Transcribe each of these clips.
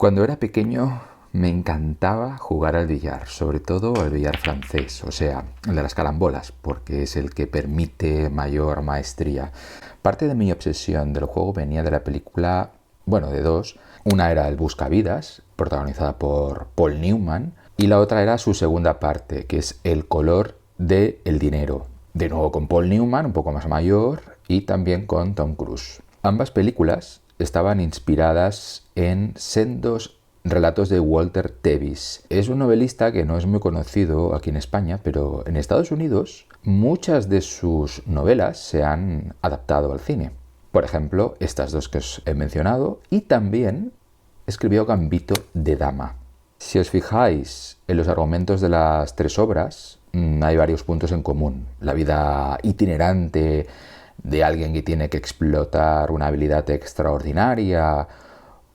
Cuando era pequeño me encantaba jugar al billar, sobre todo al billar francés, o sea, el de las carambolas, porque es el que permite mayor maestría. Parte de mi obsesión del juego venía de la película, bueno, de dos. Una era El Buscavidas, protagonizada por Paul Newman, y la otra era su segunda parte, que es El color del dinero. De nuevo con Paul Newman, un poco más mayor, y también con Tom Cruise. Ambas películas estaban inspiradas en sendos relatos de Walter Tevis. Es un novelista que no es muy conocido aquí en España, pero en Estados Unidos muchas de sus novelas se han adaptado al cine. Por ejemplo, estas dos que os he mencionado, y también escribió Gambito de Dama. Si os fijáis en los argumentos de las tres obras, hay varios puntos en común. La vida itinerante de alguien que tiene que explotar una habilidad extraordinaria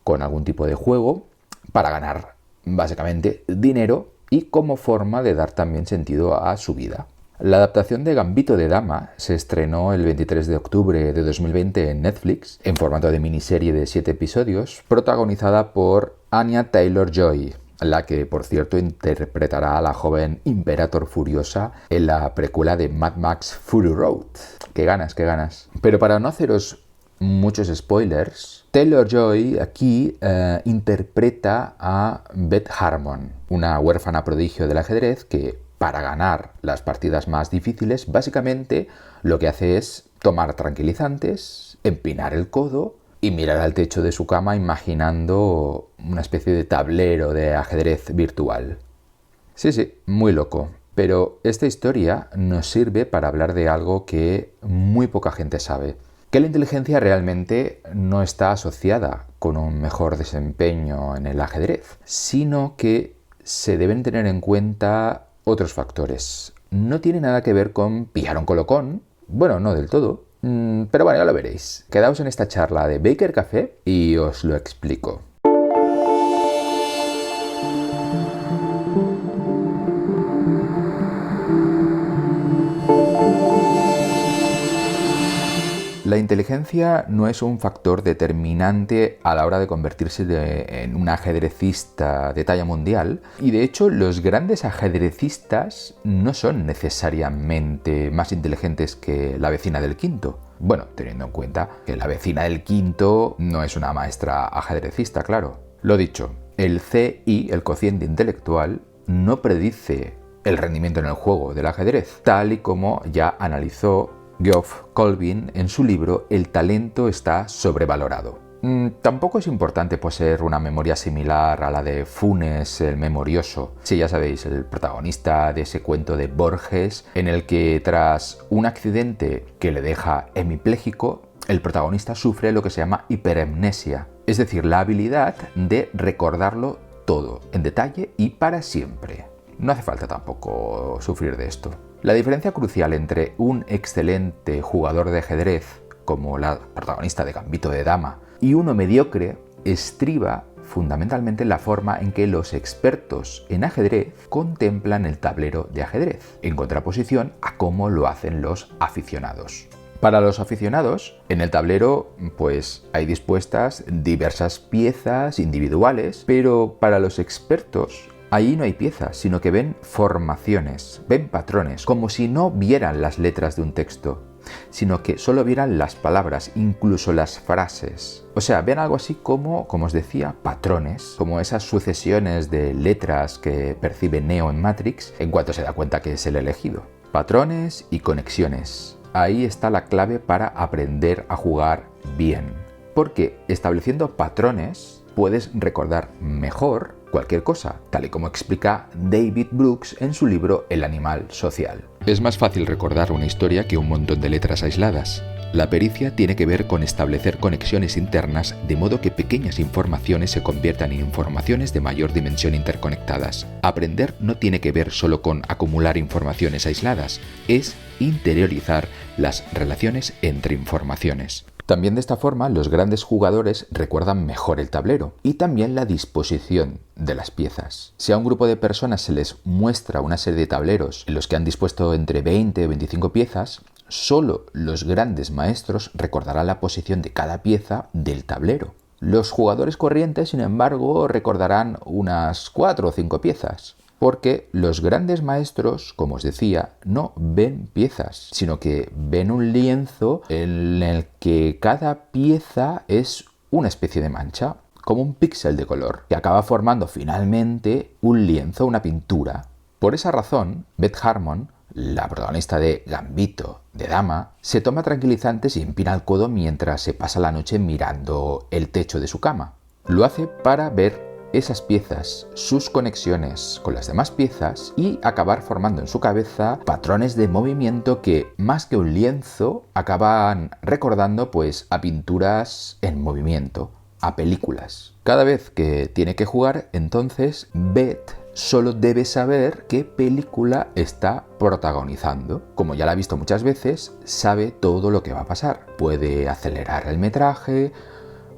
con algún tipo de juego para ganar básicamente dinero y como forma de dar también sentido a su vida. La adaptación de Gambito de Dama se estrenó el 23 de octubre de 2020 en Netflix, en formato de miniserie de 7 episodios, protagonizada por Anya Taylor-Joy, la que, por cierto, interpretará a la joven Imperator Furiosa en la precuela de Mad Max Fury Road. ¡Qué ganas, qué ganas! Pero para no haceros muchos spoilers, Taylor-Joy aquí interpreta a Beth Harmon, una huérfana prodigio del ajedrez que, para ganar las partidas más difíciles, básicamente lo que hace es tomar tranquilizantes, empinar el codo y mirar al techo de su cama imaginando una especie de tablero de ajedrez virtual. Sí, muy loco. Pero esta historia nos sirve para hablar de algo que muy poca gente sabe. Que la inteligencia realmente no está asociada con un mejor desempeño en el ajedrez, sino que se deben tener en cuenta otros factores. No tiene nada que ver con pillar un colocón. Bueno, no del todo. Pero bueno, ya lo veréis. Quedaos en esta charla de Baker Café y os lo explico. La inteligencia no es un factor determinante a la hora de convertirse en un ajedrecista de talla mundial, y de hecho los grandes ajedrecistas no son necesariamente más inteligentes que la vecina del quinto. Bueno, teniendo en cuenta que la vecina del quinto no es una maestra ajedrecista, claro. Lo dicho, el CI, el cociente intelectual, no predice el rendimiento en el juego del ajedrez, tal y como ya analizó Geoff Colvin en su libro El talento está sobrevalorado. Tampoco es importante poseer una memoria similar a la de Funes el Memorioso. Sí, ya sabéis, el protagonista de ese cuento de Borges, en el que tras un accidente que le deja hemipléjico, el protagonista sufre lo que se llama hiperemnesia, es decir, la habilidad de recordarlo todo, en detalle y para siempre. No hace falta tampoco sufrir de esto. La diferencia crucial entre un excelente jugador de ajedrez, como la protagonista de Gambito de Dama, y uno mediocre estriba fundamentalmente en la forma en que los expertos en ajedrez contemplan el tablero de ajedrez, en contraposición a cómo lo hacen los aficionados. Para los aficionados, en el tablero pues hay dispuestas diversas piezas individuales, pero para los expertos ahí no hay piezas, sino que ven formaciones, ven patrones, como si no vieran las letras de un texto, sino que solo vieran las palabras, incluso las frases. O sea, ven algo así como os decía, patrones, como esas sucesiones de letras que percibe Neo en Matrix en cuanto se da cuenta que es el elegido. Patrones y conexiones. Ahí está la clave para aprender a jugar bien. Porque estableciendo patrones puedes recordar mejor cualquier cosa, tal y como explica David Brooks en su libro El animal social. Es más fácil recordar una historia que un montón de letras aisladas. La pericia tiene que ver con establecer conexiones internas de modo que pequeñas informaciones se conviertan en informaciones de mayor dimensión interconectadas. Aprender no tiene que ver solo con acumular informaciones aisladas, es interiorizar las relaciones entre informaciones. También de esta forma los grandes jugadores recuerdan mejor el tablero y también la disposición de las piezas. Si a un grupo de personas se les muestra una serie de tableros en los que han dispuesto entre 20 y 25 piezas, solo los grandes maestros recordarán la posición de cada pieza del tablero. Los jugadores corrientes, sin embargo, recordarán unas 4 o 5 piezas. Porque los grandes maestros, como os decía, no ven piezas, sino que ven un lienzo en el que cada pieza es una especie de mancha, como un píxel de color, que acaba formando finalmente un lienzo, una pintura. Por esa razón, Beth Harmon, la protagonista de Gambito de Dama, se toma tranquilizantes y empina el codo mientras se pasa la noche mirando el techo de su cama. Lo hace para ver esas piezas, sus conexiones con las demás piezas y acabar formando en su cabeza patrones de movimiento que, más que un lienzo, acaban recordando pues a pinturas en movimiento, a películas. Cada vez que tiene que jugar, entonces Beth solo debe saber qué película está protagonizando. Como ya la ha visto muchas veces, sabe todo lo que va a pasar. Puede acelerar el metraje,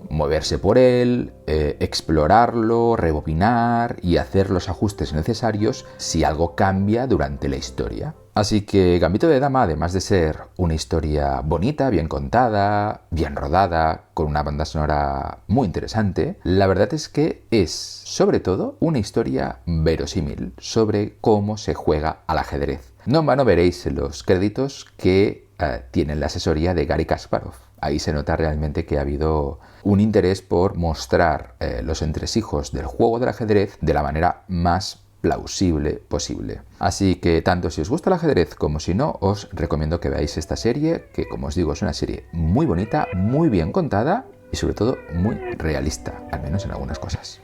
moverse por él, explorarlo, rebobinar y hacer los ajustes necesarios si algo cambia durante la historia. Así que Gambito de Dama, además de ser una historia bonita, bien contada, bien rodada, con una banda sonora muy interesante, la verdad es que es, sobre todo, una historia verosímil sobre cómo se juega al ajedrez. No en vano veréis en los créditos que tienen la asesoría de Garry Kasparov. Ahí se nota realmente que ha habido un interés por mostrar los entresijos del juego del ajedrez de la manera más plausible posible. Así que tanto si os gusta el ajedrez como si no, os recomiendo que veáis esta serie, que como os digo es una serie muy bonita, muy bien contada y sobre todo muy realista, al menos en algunas cosas.